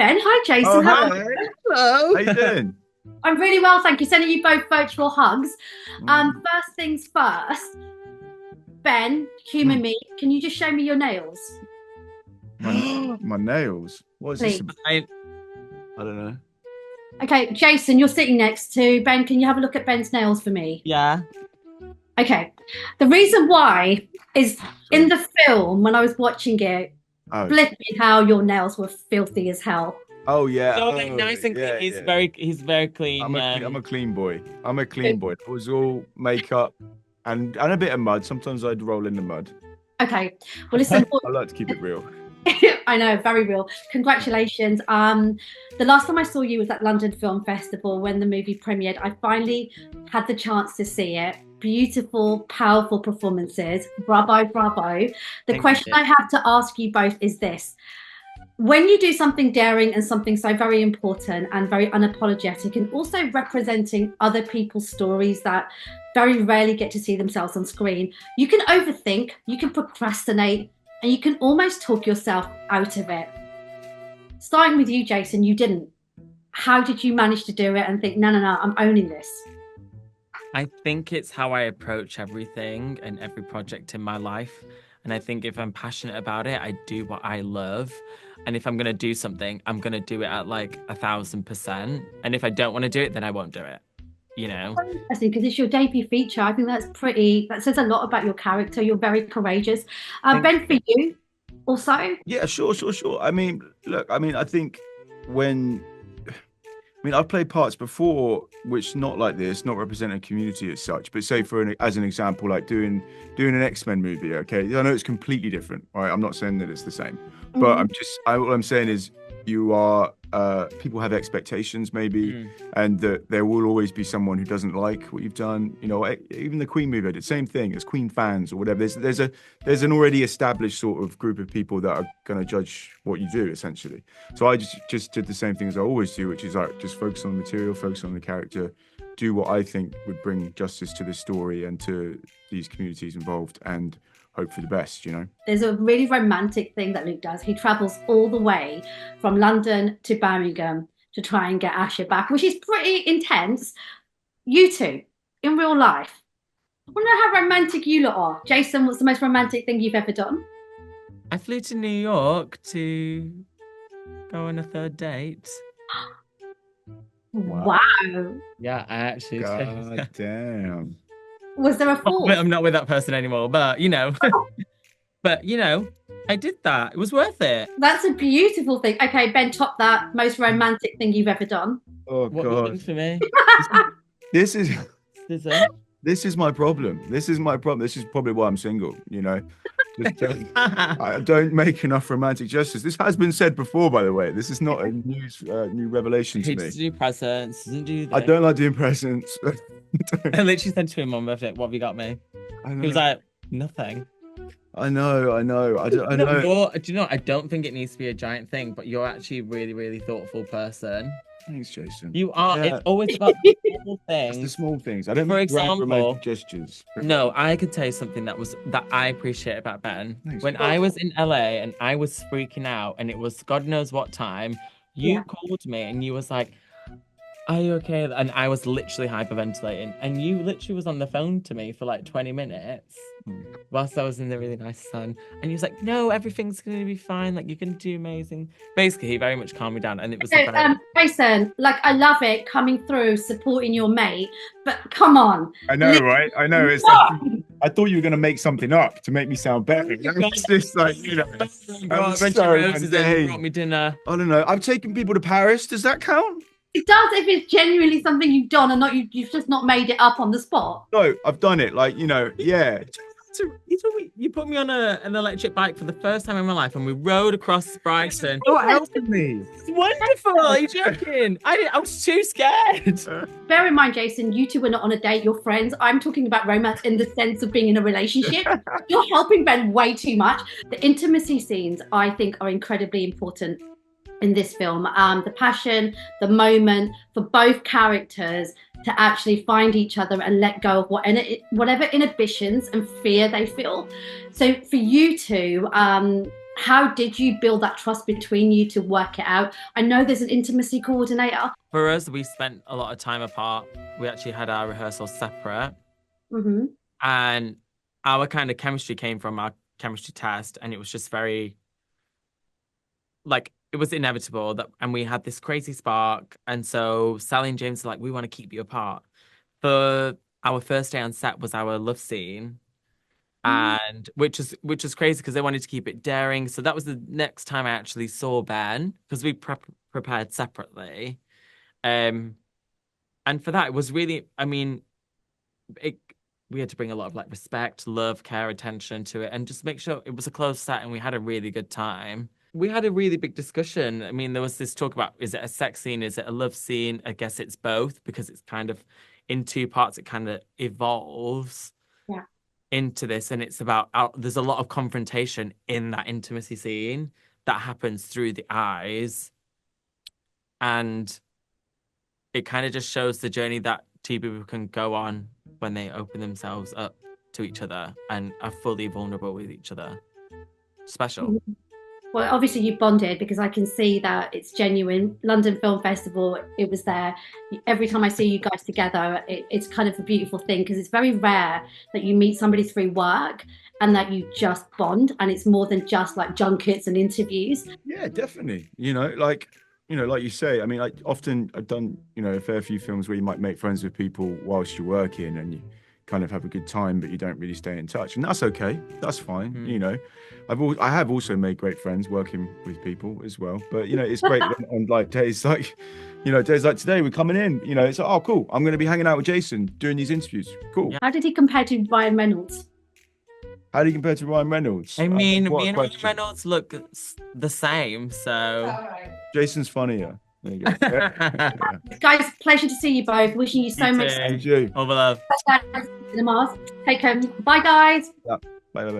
Ben. Hi, Oh, Jason. How are hi. you? Hello. How you doing? I'm really well, thank you. Sending you both virtual hugs. Mm. First things first, Ben, humour Mm. me. Can you just show me your nails, My nails. What is this please? about? I don't know. Okay, Jason, you're sitting next to Ben. Can you have a look at Ben's nails for me? Yeah. Okay. The reason why is in Sorry. the film when I was watching it, Oh. flipping how your nails were filthy as hell. Oh yeah. So Oh, like nice and clean. yeah, He's yeah. very clean. I'm a clean boy. I'm a clean boy. It was all makeup and a bit of mud. Sometimes I'd roll in the mud. Okay. Well, listen. I like to keep it real. I know, very real. Congratulations. The last time I saw you was at London Film Festival when the movie premiered. I finally had the chance to see it. Beautiful, powerful performances. Bravo, bravo. The Thank question you. I have to ask you both is this. When you do something daring and something so very important and very unapologetic and also representing other people's stories that very rarely get to see themselves on screen, you can overthink, you can procrastinate, and you can almost talk yourself out of it. Starting with you, Jason, you didn't. How did you manage to do it and think, no, I'm owning this? I think it's how I approach everything and every project in my life. And I think if I'm passionate about it, I do what I love. And if I'm going to do something, I'm going to do it at like 1,000%. And if I don't want to do it, then I won't do it. You know? Interesting, because it's your debut feature. I think that says a lot about your character. You're very courageous. Ben, for you also? Yeah, sure. I mean, look, I think I've played parts before which not like this, not represent a community as such, but say as an example, like doing an X-Men movie. Okay, I know it's completely different, right? I'm not saying that it's the same, but what I'm saying is you are people have expectations maybe, and that there will always be someone who doesn't like what you've done. You know, even the Queen movie I did same thing as Queen fans or whatever. There's an already established sort of group of people that are going to judge what you do essentially. So I just did the same thing as I always do, which is like just focus on the material, focus on the character, do what I think would bring justice to the story and to these communities involved, and hope for the best, you know. There's a really romantic thing that Luke does. He travels all the way from London to Birmingham to try and get Aysha back, which is pretty intense. You two, in real life, I want to know how romantic you lot are. Jason, what's the most romantic thing you've ever done? I flew to New York to go on a third date. Wow. Yeah, I actually did. God damn. Was there a fall? I'm not with that person anymore, but you know. But you know, I did that. It was worth it. That's a beautiful thing. Okay, Ben, top that. Most romantic thing you've ever done. Oh What have you done God. for me? This is Scissor. this is my problem. This is probably why I'm single, you know. I don't make enough romantic gestures. This has been said before, by the way. This is not a new revelation to He me. doesn't do presents, doesn't do I don't like doing presents. I literally said to him on my birthday, what have you got me? He was like, nothing. I know. I know. Do you know, I don't think it needs to be a giant thing, but you're actually a really, really thoughtful person. Thanks, Jason. You are. Yeah. It's always about the small It's the things. small things. I don't For make grand example- romantic gestures. No, I could tell you something that I appreciate about Ben. Thanks. When I was in LA and I was freaking out and it was God knows what time, you called me and you was like, are you okay? And I was literally hyperventilating. And you literally was on the phone to me for like 20 minutes whilst I was in the really nice sun. And he was like, no, everything's going to be fine. Like, you're going to do amazing. Basically, he very much calmed me down. And it was Jason, like, I love it coming through, supporting your mate. But come on. I know, right? I know. It's like, I thought you were going to make something up to make me sound better. It's just like, you know. I'm sorry, roses man. and brought me dinner. I don't know. I've taken people to Paris. Does that count? It does if it's genuinely something you've done and not you've just not made it up on the spot. No, I've done it. Like, you know, yeah. You put me on an electric bike for the first time in my life and we rode across Brighton. Not helping me. It's wonderful. Are you joking? I was too scared. Bear in mind, Jason, you two were not on a date, you're friends. I'm talking about romance in the sense of being in a relationship. You're helping Ben way too much. The intimacy scenes, I think, are incredibly important in this film. The passion, the moment for both characters to actually find each other and let go of whatever inhibitions and fear they feel. So for you two, how did you build that trust between you to work it out? I know there's an intimacy coordinator. For us, we spent a lot of time apart. We actually had our rehearsals separate. Mm-hmm. And our kind of chemistry came from our chemistry test. And it was just very, like, it was inevitable that, and we had this crazy spark. And so Sally and James were like, we want to keep you apart. For our first day on set was our love scene. And which is crazy because they wanted to keep it daring. So that was the next time I actually saw Ben, because we prepared separately. And for that, it was really, I mean, we had to bring a lot of like respect, love, care, attention to it, and just make sure it was a closed set and we had a really good time. We had a really big discussion. I mean, there was this talk about, is it a sex scene? Is it a love scene? I guess it's both, because it's kind of in two parts. It kind of evolves into this, and it's about there's a lot of confrontation in that intimacy scene that happens through the eyes, and it kind of just shows the journey that two people can go on when they open themselves up to each other and are fully vulnerable with each other. Special. Well, obviously you bonded, because I can see that it's genuine. London Film Festival, it was there. Every time I see you guys together, it's kind of a beautiful thing, because it's very rare that you meet somebody through work and that you just bond, and it's more than just like junkets and interviews. Yeah, definitely. Like you say, I mean, like often I've done, a fair few films where you might make friends with people whilst you're working and you kind of have a good time, but you don't really stay in touch, and that's okay. That's fine. I have also made great friends working with people as well, but it's great on like days like today we're coming in, it's like, oh cool, I'm going to be hanging out with Jason doing these interviews. Cool. How did he compare to Ryan Reynolds? How do you compare to Ryan Reynolds? I mean, me and Ryan Reynolds look the same, so Jason's funnier. There you go. Yeah. Guys, pleasure to see you both. Wishing you so much. Thank you. All the love. Take care. Bye, guys. Yeah. Bye.